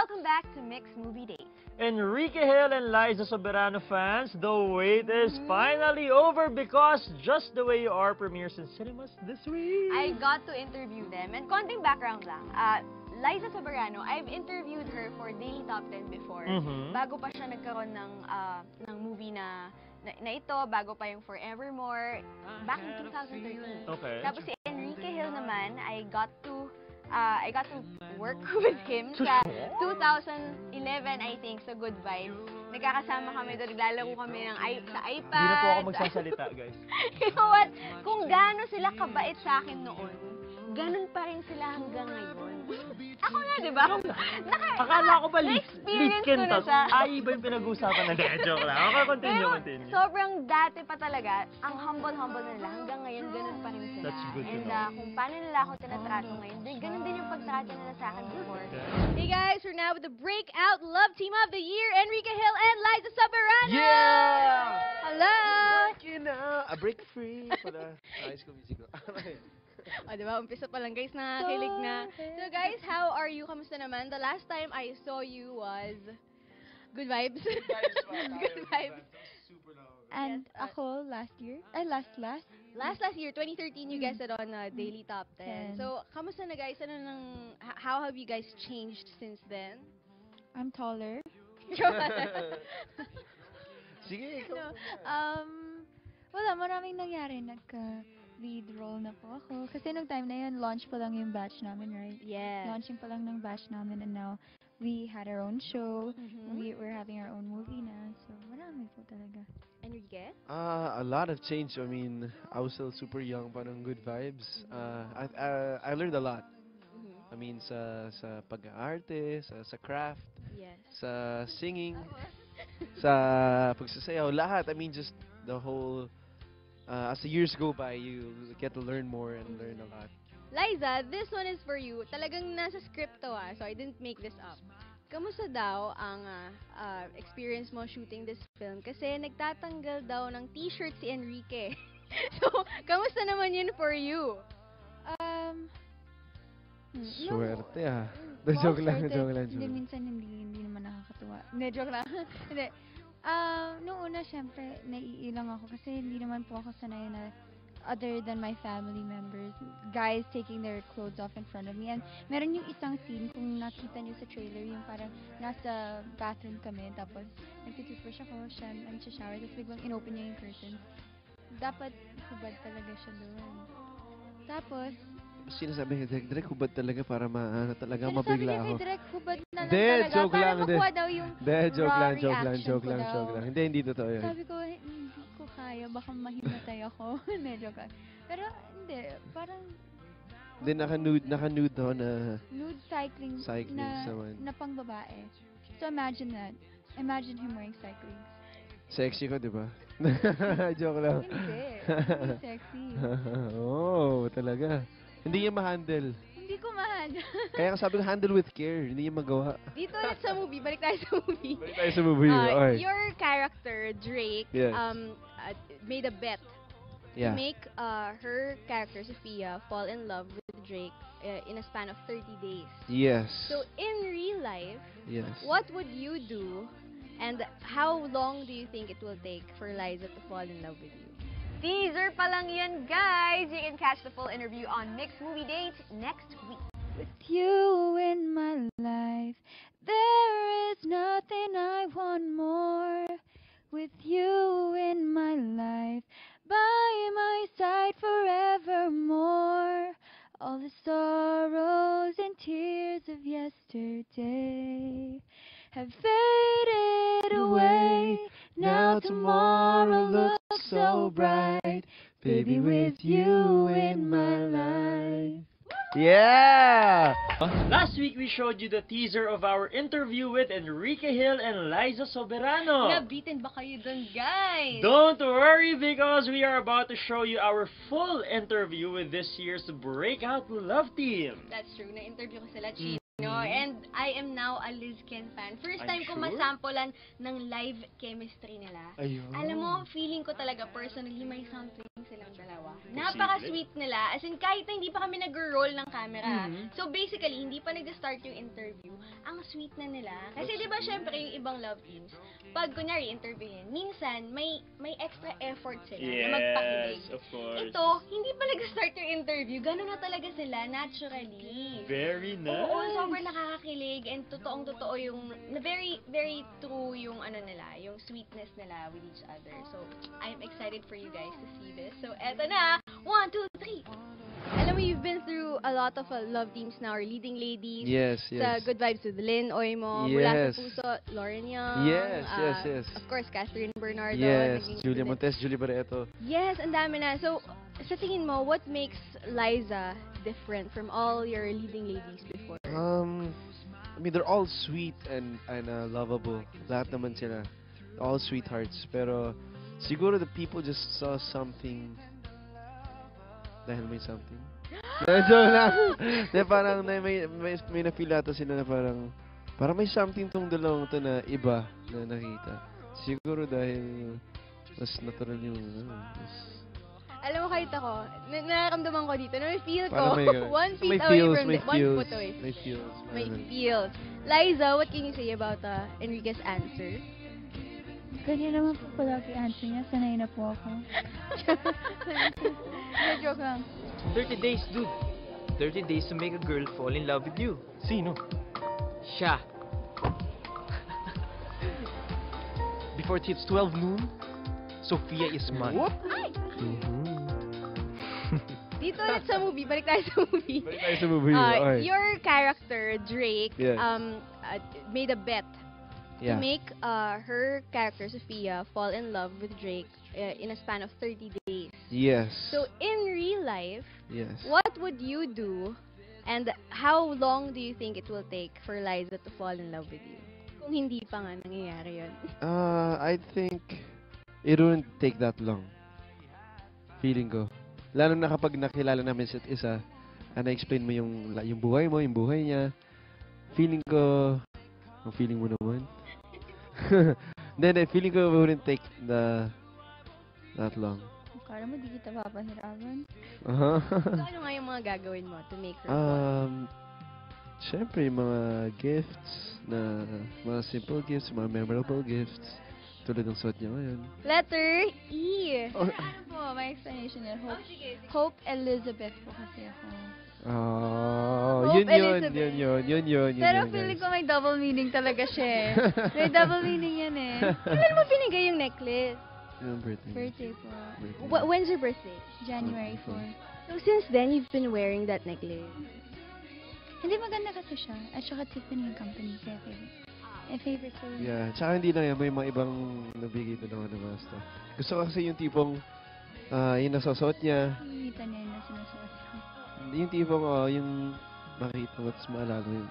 Welcome back to Mixed Movie Date. Enrique Hill and Liza Soberano fans, the wait is finally over because Just the Way You Are premieres in cinemas this week. I got to interview them. And konting background lang. Liza Soberano, I've interviewed her for Daily Top 10 before. Bago pa siya nagkaroon ng movie na ito, bago pa yung Forevermore, back in 2013. Okay. Tapos si Enrique Hill naman, I got to work with him sa 2011, I think, sa Good Vibes. Nagkakasama kami doon, naglalaro kami sa iPad. Hindi na po ako magsasalita, guys. You know what? Kung gaano sila kabait sa akin noon, ganun pa rin sila hanggang ngayon. Ako na, di ba? Akala ko ba Na-experience ko na siya. Ay, iba yung pinag-uusapan na. Joke lang. Okay, continue. Sobrang dati pa talaga, ang humble-humble nila. Hanggang ngayon, ganun pa rin sila. That's good to And know. kung paano nila ako tinatrato ngayon, ganun din yung pagtrato nila sa akin before. Hey guys, we're now with the breakout love team of the year, Enrique Hill and Liza Soberano! Yeah! Hello! Breaking out! A break free for the High School Musical. O, diba? Umpisa pa lang, guys. Nakakilig na. So, guys, how are you? Kamusta naman? The last time I saw you was Good Vibes. Good Vibes. And ako last year, last Last year, 2013, you guys on Daily Top 10. 10. So, kamusta na, guys? How have you guys changed since then? I'm taller. Sige, ikaw. No, wala, maraming nangyari. Nagka-lead role na po ako. Kasi nung time na yun, launch pa lang yung batch namin, right? Yes. Launching pa lang ng batch namin, and now we had our own show. We're having our own movie na. So, marami po talaga. Enrique? A lot of change. I mean, I was still super young, parang Good Vibes. I learned a lot. I mean, sa pag-aarte, sa craft, Yes. sa singing, sa pagsasayaw, lahat. I mean, just the whole, as the years go by, you get to learn more and learn a lot. Liza, this one is for you. Talagang nasa script to so I didn't make this up. Kamusta daw ang experience mo shooting this film? Kasi nagtatanggal daw ng t-shirt si Enrique. So, kamusta naman yun for you? Swerte ah. Oo, Joke lang, swerte. joke lang. Hindi, minsan hindi naman nakakatuwa. Hindi, joke lang. Hindi. Noong una, syempre, naiilang ako kasi hindi naman po ako sanay na other than my family members, guys taking their clothes off in front of me. And meron yung isang scene, kung nakita niyo sa trailer, yung parang nasa bathroom kami, tapos nagtitoothbrush ako, siya shower, tapos biglang inopen niya yung curtains. Dapat hubad talaga siya doon. Tapos, Sinasabi kay Direk, hubad talaga para talaga sinasabi mabigla niya ako. kay Direk, hubad na lang Hindi, talaga. joke Para lang, hindi. makuha daw yung raw reaction ko daw. Hindi totoo yun. Sabi ko, hindi ko kaya, baka mahimatay ako. Hindi, joke lang. Pero, hindi, parang Hindi, naka-nude daw na nude cycling, Cycling naman. na pang babae. So, imagine that. Imagine him wearing cycling. sexy ko, di ba? Joke lang. Hindi sexy. Oh, talaga. Hindi niya ma-handle. Hindi ko mahal. Kaya nga sabi ko, handle with care. Hindi niya magawa. Dito ulit sa movie. Balik tayo sa movie. Balik tayo sa movie. Okay. Your character, Drake, Yes. made a bet Yeah. to make her character, Sophia, fall in love with Drake in a span of 30 days. Yes. So, in real life, Yes. what would you do, and how long do you think it will take for Liza to fall in love with you? Teaser pa lang yan, guys! You can catch the full interview on Mixed Movie Date next week. With you in my life, there is nothing I want more. With you in my life, by my side forevermore. All the sorrows and tears of yesterday have faded away. Now tomorrow looks so bright, baby, with you in my life. Yeah! Last week, we showed you the teaser of our interview with Enrique Hill and Liza Soberano. Nabitin ba kayo dun, guys? Don't worry, because we are about to show you our full interview with this year's Breakout Love Team. That's true. Na-interview ko sila, And I am now a Liz Ken fan. First I'm time ko sure. masampulan ng live chemistry nila. Ayun. Alam mo, feeling ko talaga personally may something silang dalawa. Posible. Napaka-sweet nila. As in, kahit na hindi pa kami nag-roll ng camera. Mhm. So basically, hindi pa nag-start yung interview. Ang sweet na nila. Kasi di ba syempre yung ibang love teams, pag kunyari interviewin, minsan may extra effort sila na magpakilig. Yes, of course. Ito, hindi pa nag-start yung interview. Ganun na talaga sila, naturally. Very nice. Oo, sobrang nakakakilig and totoong-totoo yung, na very, very true yung ano nila, yung sweetness nila with each other. So, I'm excited for you guys to see this. So, eto na! 1, 2, 3! Alam mo, you've been through a lot of love teams now, or leading ladies. Yes, Sa yes. Good Vibes with Lynn Oimo, Mula Yes. sa Puso, Lauren Young. Yes, yes. Of course, Catherine Bernardo. Yes, naging Julia good- Montes, Julie Barreto. Yes, ang dami na. So, sa tingin mo, what makes Liza different from all your leading ladies before? I mean, they're all sweet and lovable. Lahat naman sila. All sweethearts. Pero, siguro the people just saw something. Dahil may something. Joke lang. Di, parang may na-feel ata sila na parang may something tong dalawang to na iba na nakita. Siguro dahil mas natural yung Alam mo, kahit ako, nararamdaman ko dito, na may feel ko, parang may, 1 feet may away feels, from may the, 1 feels, foot away. may feels. May parang- feels. Liza, what can you say about Enrique's answer? Ganyan naman po palagi answer niya. Sanay na po ako. Joke lang. 30 days, dude. 30 days to make a girl fall in love with you. Sino? Siya. Before it hits 12 noon, Sophia is mine. Dito ulit sa movie, balik tayo sa movie. Balik tayo sa movie. Okay. Your character, Drake, Yes. made a bet to Yeah. make her character, Sophia, fall in love with Drake in a span of 30 days. Yes. So, in real life, Yes. what would you do, and how long do you think it will take for Liza to fall in love with you? Kung hindi pa nga nangyayari yun. I think it wouldn't take that long. Feeling ko. Lalo na kapag nakilala namin isa't isa, na-explain mo yung buhay mo, yung buhay niya. Feeling ko, ang feeling mo naman. Then, feeling ko it wouldn't take that long. Kala mo di kita papahirapan? Ano nga yung mga gagawin mo to make her fall? Siyempre, yung mga gifts, mga simple gifts, mga memorable gifts. Tulad ng suot niya ngayon. Letter E. Oh, Ano po, my explanation niya. Hope, Sige. Hope Elizabeth po kasi ako. Hope yun Elizabeth. yun. Pero yun, feeling guys. ko may double meaning talaga siya eh. May double meaning yan eh. Kailan mo binigay yung necklace? Yung birthday. Birthday po. Birthday. When's your birthday? January 4. So since then, you've been wearing that necklace. Hindi maganda kasi siya. At saka Tiffany yung company. Kaya favorite ko. Yeah, tsaka hindi lang yan, may mga ibang nabigay doon naman ng mga stuff. Gusto ko kasi yung tipong, yung nasasuot niya, Nakikita niya yun na sinusuot ko. yung tipong, yung makita mo, tapos maalala mo yun.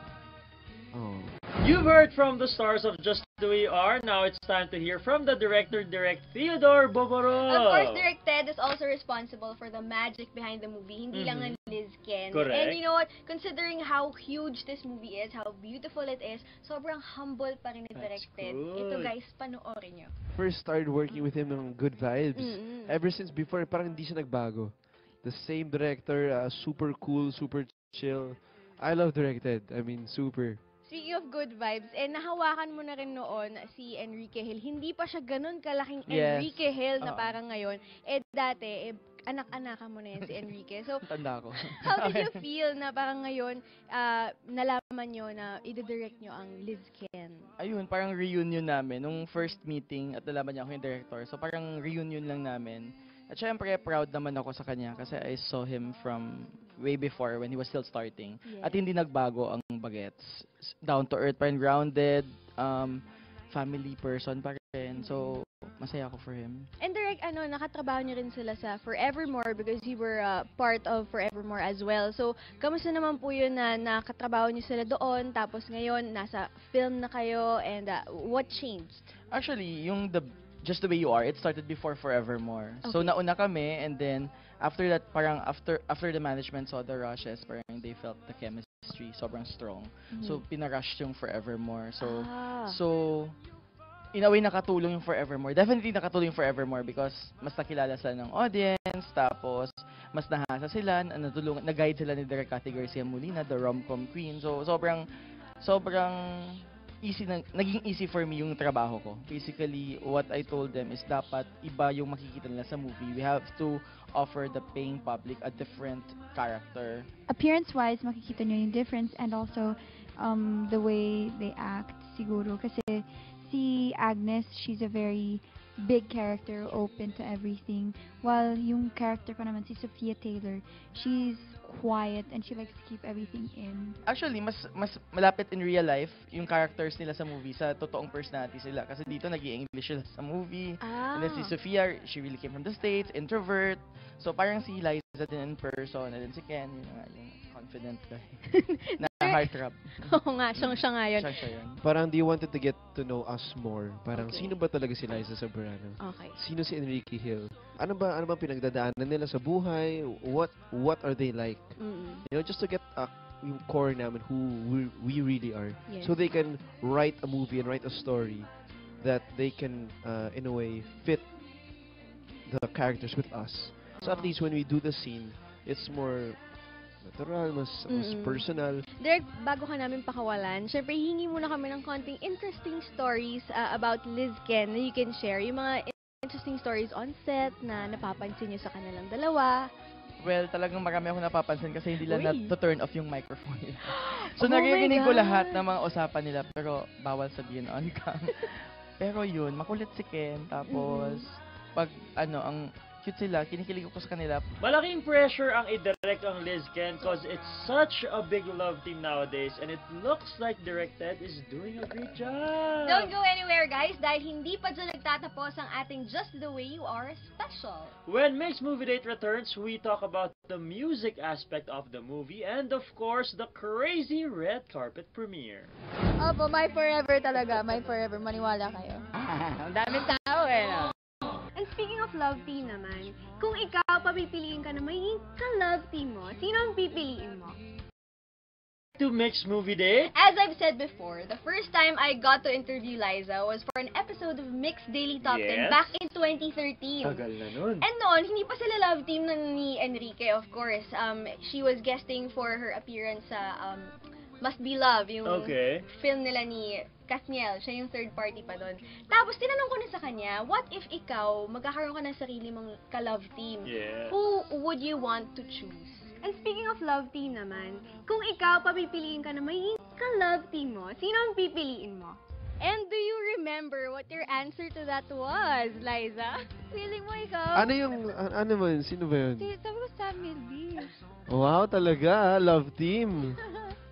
Oh. You've heard from the stars of Just the Way You Are. Now it's time to hear from the director, Theodore Boboro. Of course, Direct Ted is also responsible for the magic behind the movie. Hindi lang ang Liz Ken. Correct. And you know what? Considering how huge this movie is, how beautiful it is, sobrang humble pa rin ni Direct Ted. Ito good. guys, panoorin nyo. First started working with him ng Good Vibes. Mm-mm. Ever since before, parang hindi siya nagbago. The same director, super cool, super chill. I love Directed. I mean, super. Speaking of good vibes, nahawakan mo na rin noon si Enrique Hill. Hindi pa siya ganun kalaking Yes. Enrique Hill na Oo. parang ngayon. Dati, anak-anakan mo na yan si Enrique. So, Tanda ko. how did you feel na parang ngayon, nalaman nyo na i-direct nyo ang Liz Ken? Ayun, parang reunion namin. Nung first meeting at nalaman niya ako yung director. So parang reunion lang namin. At syempre, proud naman ako sa kanya kasi I saw him from way before when he was still starting. Yes. At hindi nagbago ang bagets. Down to earth pa rin, grounded, family person pa rin. So, masaya ako for him. And direct, nakatrabaho nyo rin sila sa Forevermore because you were part of Forevermore as well. So, kamusta naman po yun na nakatrabaho nyo sila doon, tapos ngayon, nasa film na kayo, and what changed? Actually, yung Just the Way You Are, it started before Forevermore. So Okay. nauna kami and then after that parang after the management saw the rushes, parang they felt the chemistry chemistry, sobrang strong. So, pinarush yung Forevermore. So, Ah. so, in a way, nakatulong yung Forevermore. Definitely nakatulong yung Forevermore because mas nakilala sila ng audience, tapos mas nahasa sila, nag-guide sila ni Direk Cathy Garcia Molina, the rom-com queen. So, sobrang easy naging easy for me yung trabaho ko. Basically, what I told them is dapat iba yung makikita nila sa movie. We have to offer the paying public a different character. Appearance-wise, makikita nyo yung difference and also the way they act siguro. Kasi si Agnes, she's a very big character, open to everything. While yung character ko naman, si Sophia Taylor, she's quiet and she likes to keep everything in. Actually, mas malapit in real life yung characters nila sa movie sa totoong personality sila. Kasi dito nag-i-English sila sa movie. Ah. And then si Sophia, she really came from the States, introvert. So parang si Liza din in person. And then si Ken, yun nga, yung confident guy. na heartthrob. Oo nga, siya nga yun. Siya yun. Parang they wanted to get to know us more. Parang Okay. sino ba talaga si Liza Soberano? Okay. Sino si Enrique Hill? Ano ba pinagdadaanan nila sa buhay? What are they like? Mm-mm. You know, just to get yung core namin who we really are. Yes. So they can write a movie and write a story that they can in a way fit the characters with us. So at least when we do the scene, it's more natural, mas Mm-mm. personal. Direk, bago ka namin pakawalan, syempre hingi muna kami ng konting interesting stories about Liz Ken na you can share. Yung mga interesting stories on set na napapansin niyo sa kanilang dalawa. Well, talagang marami ako napapansin kasi hindi lang Uy. na-turn off yung microphone nila. So, Oh my naririnig ko God. lahat ng mga usapan nila pero bawal sabihin on cam. Pero yun, makulit si Ken. Tapos, pag ang cute sila, kinikilig ko sa kanila. Malaking pressure ang i-direct ang Liz Ken cause it's such a big love team nowadays and it looks like Direct Ted is doing a great job. Don't go anywhere, guys, dahil hindi pa dyan nagtatapos ang ating Just the Way You Are special. When Mixed Movie Date returns, we talk about the music aspect of the movie and of course the crazy red carpet premiere. Opo, my forever talaga. My forever. Maniwala kayo. Ang daming tao no? And speaking of love team naman, kung ikaw papipiliin ka na magiging ka-love team mo, sino ang pipiliin mo? To Mixed Movie Date, As I've said before, the first time I got to interview Liza was for an episode of Mixed Daily Top 10 Yes. back in 2013. tagal na nun. And noon, hindi pa sila love team ni Enrique, of course. She was guesting for her appearance sa Must Be Love, yung Okay. film nila ni Katniel. Siya yung third party pa doon. Tapos, tinanong ko na sa kanya, what if ikaw, magkakaroon ka ng sarili mong ka-love team? Yeah. Who would you want to choose? And speaking of love team naman, kung ikaw papipiliin ka na magiging ka-love team mo, sino ang pipiliin mo? And do you remember what your answer to that was, Liza? Feeling mo ikaw? Ano yung, ano ba yun? Sino ba yun? Sabi ko Samuel B. Wow, talaga, love team.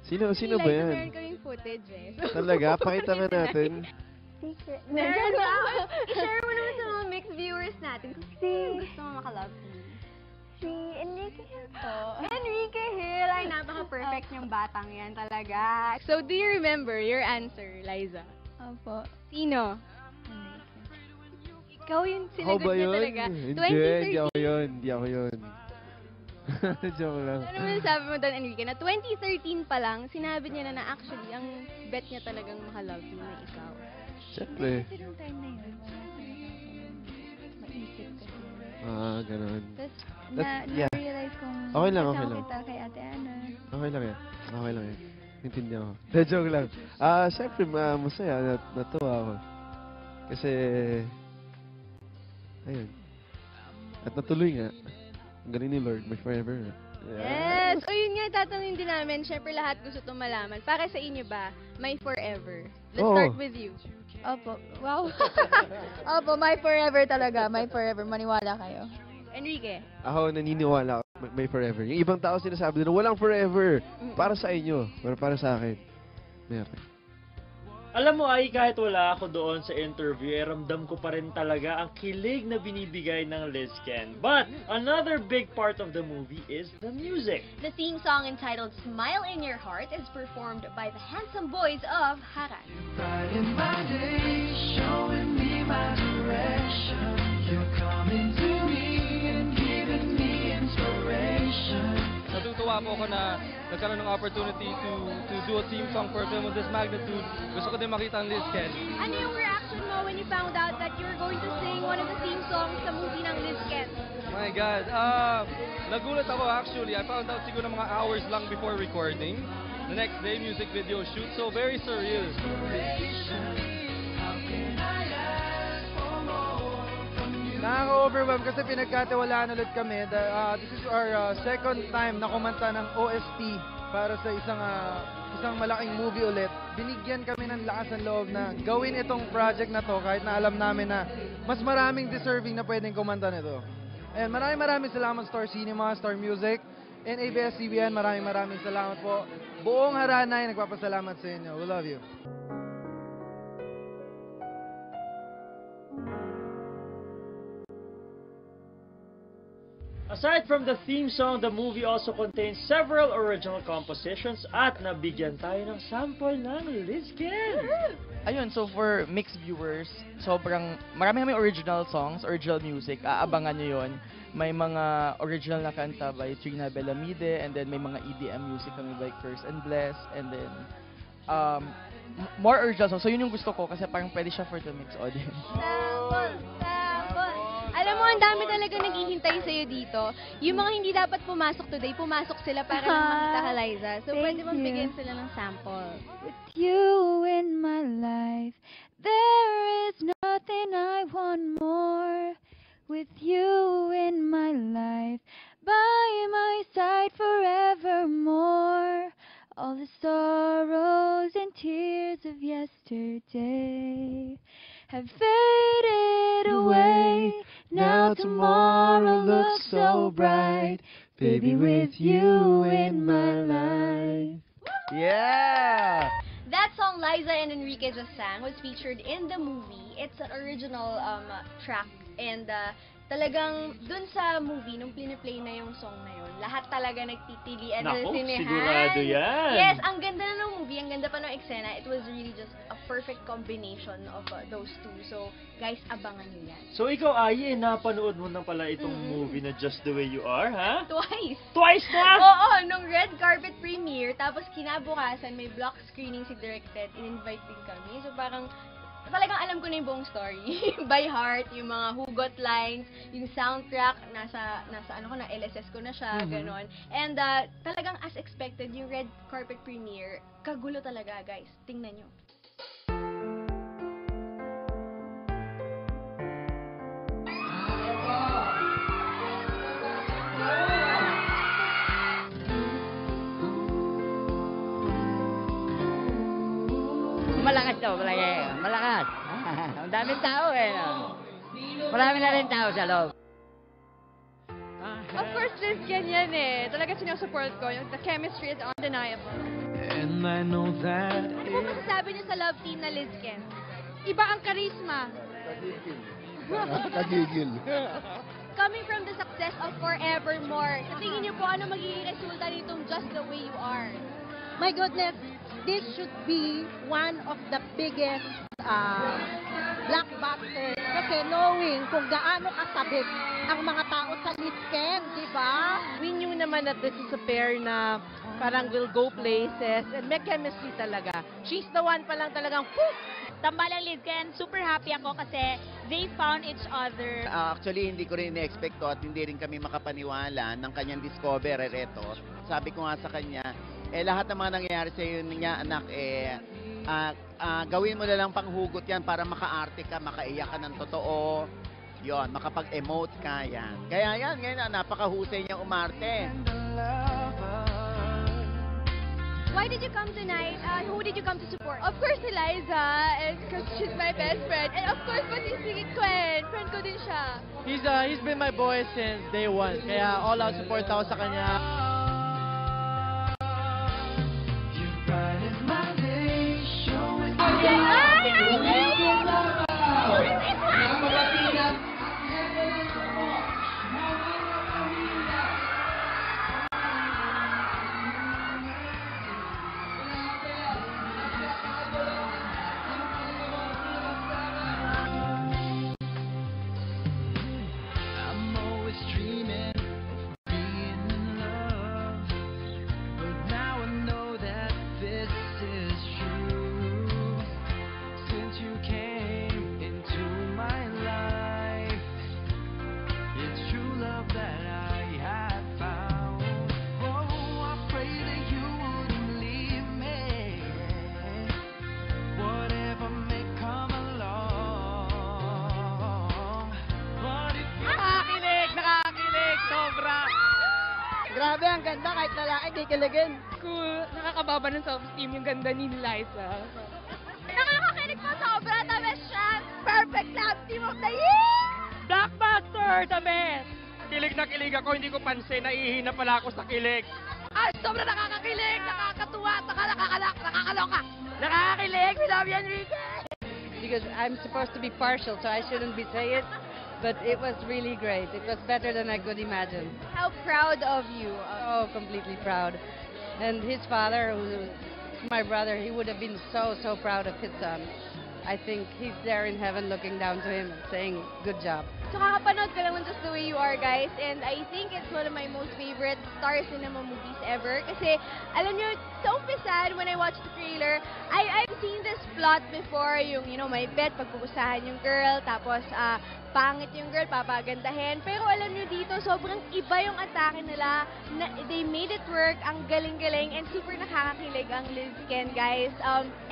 Sino Liza, ba yan? meron kaming footage eh. So, Talaga, pakita nga natin. Secret. meron ba? I-share mo naman sa mga mixed viewers natin kung sino gusto mo maka-love team. Si Enrique Hill po. Enrique Hill! Ay, napaka-perfect niyang batang yan talaga. So, do you remember your answer, Liza? Opo. Sino? Ikaw yung Ako sinagot ba niya yun? talaga. Hindi ako yun. Hindi ako yun. Joke lang. Ano mo sabi mo doon, Enrique, na 2013 pa lang, sinabi niya na actually, ang bet niya talagang makalove mo na ikaw. Siyempre. Kasi nung time na yun, wala talaga akong maisip kasi. Ganun. Tapos, Yeah. na-realize kong Okay lang, okay kasama lang. kita kay Ate Ana. Okay lang yan. Okay lang yan. Intindihan ko. Joke lang. Siyempre, masaya. Natuwa ako. Kasi, ayun. At natuloy nga. Ang galing ni Lord, my forever. Yes! O yun nga, tatanungin din namin, syempre lahat gusto itong malaman. Para sa inyo ba, my forever? Let's Oo. start with you. Opo. Wow. Opo, my forever talaga. My forever. Maniwala kayo. Enrique? Ako naniniwala ako, may forever. Yung ibang tao sinasabi nila, walang forever. Para sa inyo, pero para sa akin, meron. Alam mo ay kahit wala ako doon sa interview, ramdam ko pa rin talaga ang kilig na binibigay ng Liz Ken. But another big part of the movie is the music. The theme song entitled Smile in Your Heart is performed by the handsome boys of Haran. Natutuwa po ako na nagkaroon ng opportunity to do a theme song for a film of this magnitude, gusto ko din makita ang Liz Ken. Ano yung reaction mo when you found out that you were going to sing one of the theme songs sa movie ng Liz Ken? My God, nagulat ako actually. I found out siguro mga hours lang before recording. The next day, music video shoot, so very surreal. Nakaka-overwhelm kasi pinagkatiwalaan ulit kami. This is our second time na kumanta ng OST para sa isang malaking movie ulit. Binigyan kami ng lakas ng loob na gawin itong project na to kahit na alam namin na mas maraming deserving na pwedeng kumanta nito. Ayan, maraming salamat Star Cinema, Star Music, and ABS-CBN. Maraming salamat po. Buong Haranay, nagpapasalamat sa inyo. We love you. Aside from the theme song, the movie also contains several original compositions at nabigyan tayo ng sample ng Liz Ken. Ayun, so for mixed viewers, sobrang marami kami original songs, original music. Aabangan nyo yun. May mga original na kanta by Trina Bellamide, and then may mga EDM music kami by Curse and Bless, and then more original songs. So yun yung gusto ko kasi parang pwede siya for the mixed audience. Sample! Alam mo, ang dami talaga naghihintay sa'yo dito. Yung mga hindi dapat pumasok today, pumasok sila para lang makita ka, Liza. So, Thank pwede bang you. bigyan sila ng sample? With you in my life, there is nothing I want more. With you in my life, by my side forevermore. All the sorrows and tears of yesterday have faded away. Now tomorrow looks so bright, baby, with you in my life. Yeah! That song, Liza and Enrique just sang, was featured in the movie. It's an original track, and talagang dun sa movie, nung play na yung song na yun, lahat talaga nagtitilian na Naku, sinehan. sigurado yan. Yes, ang ganda na ng movie, ang ganda pa ng eksena. It was really just a perfect combination of those two. So, guys, abangan nyo yan. So ikaw, Aye, napanood mo na pala itong movie na Just the Way You Are, ha? Twice! Twice na! Oo, nung red carpet premiere, tapos kinabukasan, may block screening si Directed, in-invite din kami. So parang, talagang alam ko na yung buong story. By heart, yung mga hugot lines, yung soundtrack, nasa ano ko na, LSS ko na siya, ganon. And talagang as expected, yung red carpet premiere, kagulo talaga, guys. Tingnan nyo. Malakas to, malakas. Ang daming tao eh. No? Marami na rin tao sa loob. Of course, Liz Ken yan eh. Talaga sinusupport ko. Yung the chemistry is undeniable. And I know that Ano po masasabi niyo sa love team na Liz Ken? Iba ang charisma. Kagigil. Coming from the success of Forevermore, sa tingin niyo po ano magiging resulta nitong Just the Way You Are? My goodness, this should be one of the biggest blockbusters. Kasi knowing kung gaano kasabit ang mga tao sa Liz Ken, di ba? We knew naman that this is a pair na parang will go places and may chemistry talaga. She's the one pa lang talagang, whoop! Tambalang Liz Ken, super happy ako kasi they found each other. Actually, hindi ko rin in-expect to at hindi rin kami makapaniwala ng kanyang discover eto. Sabi ko nga sa kanya, lahat ng mga nangyayari sa iyo niya, anak, gawin mo na lang panghugot yan para maka-arte ka, makaiyak ka ng totoo. Yon, makapag-emote ka, yan. Kaya yan, ngayon, napakahusay niyang umarte. Why did you come tonight? Who did you come to support? Of course, Eliza, and because she's my best friend. And of course, pati si Gwen, friend ko din siya. He's been my boy since day one. Kaya all out support ako sa kanya. I'm always dreaming of being in love. Grabe, ang ganda kahit lalaki kikiligin. Cool. Nakakababa ng self-esteem yung ganda ni Liza. Nakakakilig po sobra, the best siya. Perfect love team of the year! Blockbuster! The best! Kilig na kilig ako, hindi ko pansin. Naihina pala ako sa kilig. Ay, sobrang nakakakilig, nakakatuwa, nakakaloka. Nakakakilig! We love you, Enrique! Because I'm supposed to be partial, so I shouldn't be saying it. But it was really great. It was better than I could imagine. How proud of you. Oh, completely proud. And his father, who's my brother, he would have been so proud of his son. I think he's there in heaven looking down to him and saying, good job. So kakapanood ka lang ng Just the Way You Are, guys, and I think it's one of my most favorite Star Cinema movies ever. Kasi, alam nyo, sa umpisa, when I watched the trailer, I've seen this plot before, yung, may bet, pagpupusahan yung girl, tapos, pangit yung girl, papagandahin. Pero alam nyo dito, sobrang iba yung atake nila. They made it work, ang galing-galing, and super nakakakilig ang Liz Ken, guys.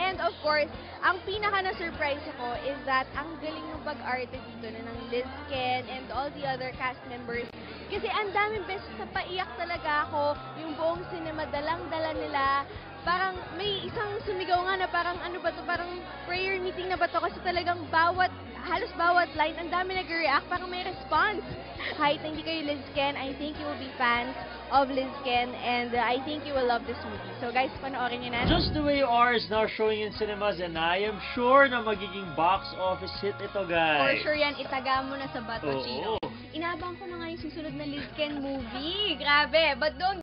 And of course, ang pinaka na-surprise ako is that ang galing ng pag-arte dito na ng Liz Ken and all the other cast members. Kasi ang daming beses na paiyak talaga ako, yung buong cinema, dalang-dala nila. Parang may isang sumigaw nga na parang ano ba to, parang prayer meeting na ba to, kasi talagang halos bawat line, ang dami nag-react, parang may response. Kahit hindi kayo Liz Ken, I think you will be fans of Liz Ken, and I think you will love this movie. So guys, panoorin nyo na. Just the Way You Are is now showing in cinemas, and I am sure na magiging box office hit ito, For guys. sure yan, itaga mo na sa bato, Oo. Chino. Inabang ko na nga yung susunod na Liz Ken movie. Grabe. But don't